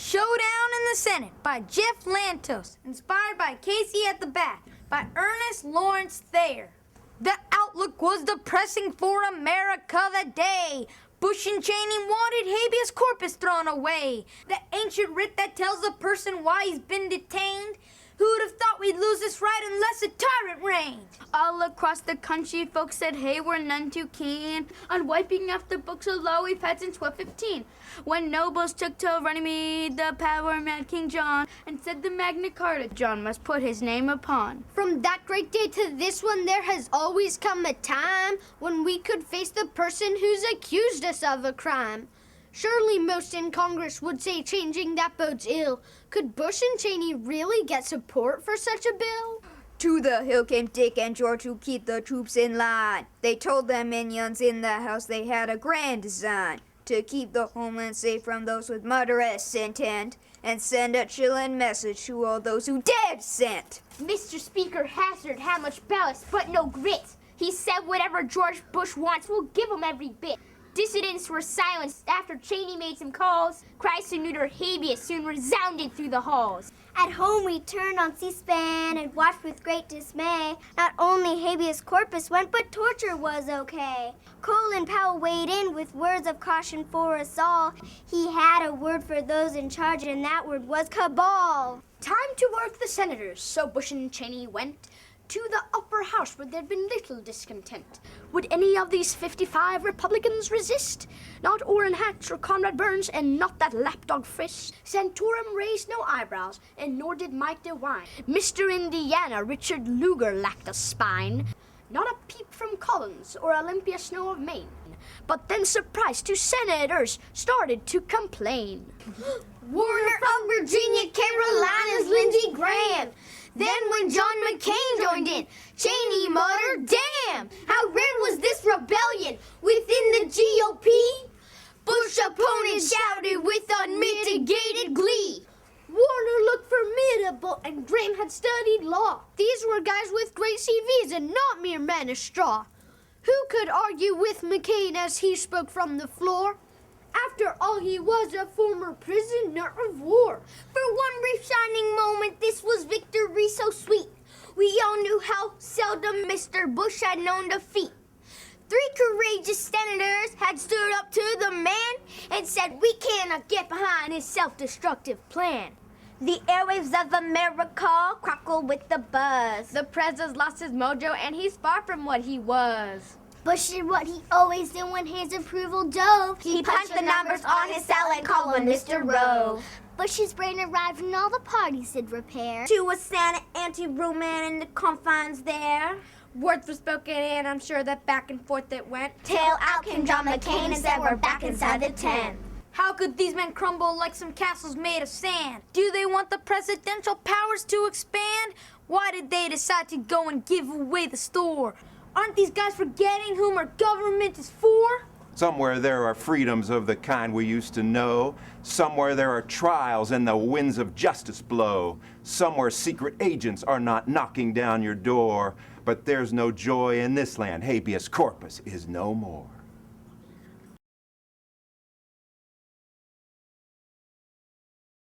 Showdown in the Senate by Jeff Lantos, inspired by Casey at the Bat by Ernest Lawrence Thayer. The outlook was depressing for America that day. Bush and Cheney wanted habeas corpus thrown away. The ancient writ that tells a person why he's been detained. Who'd have thought we'd lose this right unless a tyrant reigned? All across the country, folks said, hey, we're none too keen on wiping off the books of law we've had since 1215. When nobles took to running me, the power man King John, and said the Magna Carta John must put his name upon. From that great day to this one, there has always come a time when we could face the person who's accused us of a crime. Surely most in Congress would say changing that bodes ill. Could Bush and Cheney really get support for such a bill? To the hill came Dick and George to keep the troops in line. They told their minions in the House they had a grand design to keep the homeland safe from those with murderous intent and send a chilling message to all those who dared dissent. Mr. Speaker Hazard had much ballast but no grit. He said whatever George Bush wants, we'll give him every bit. Dissidents were silenced after Cheney made some calls. Cries to neuter habeas soon resounded through the halls. At home we turned on C-SPAN and watched with great dismay. Not only habeas corpus went, but torture was okay. Colin Powell weighed in with words of caution for us all. He had a word for those in charge, and that word was cabal. Time to work the senators, so Bush and Cheney went to the upper house where there'd been little discontent. Would any of these 55 Republicans resist? Not Orrin Hatch or Conrad Burns, and not that lapdog Frisk. Santorum raised no eyebrows, and nor did Mike DeWine. Mr. Indiana, Richard Lugar, lacked a spine. Not a peep from Collins or Olympia Snow of Maine. But then surprised two senators started to complain. Warner of Virginia, Carolina's Lindsey Graham. Then when John McCain joined in, Cheney muttered, "Damn, how rare was this rebellion within the GOP?" Bush opponents shouted with unmitigated glee. Warner looked formidable, and Graham had studied law. These were guys with great CVs and not mere men of straw. Who could argue with McCain as he spoke from the floor? After all, he was a former prisoner of war. For one brief shining moment, this was victory so sweet. We all knew how seldom Mr. Bush had known defeat. 3 courageous senators had stood up to the man and said, we cannot get behind his self-destructive plan. The airwaves of America crackled with the buzz. The president's lost his mojo, and he's far from what he was. Bush did what he always did when his approval dove. He punched the numbers on his cell and called one Mr. Rowe. Bush's brain arrived and all the parties did repair. To a Senate anti-room man in the confines there. Words were spoken, and I'm sure that back and forth it went. Tail out came John McCain and said we're back inside the tent. How could these men crumble like some castles made of sand? Do they want the presidential powers to expand? Why did they decide to go and give away the store? Aren't these guys forgetting whom our government is for? Somewhere there are freedoms of the kind we used to know. Somewhere there are trials and the winds of justice blow. Somewhere secret agents are not knocking down your door. But there's no joy in this land. Habeas corpus is no more.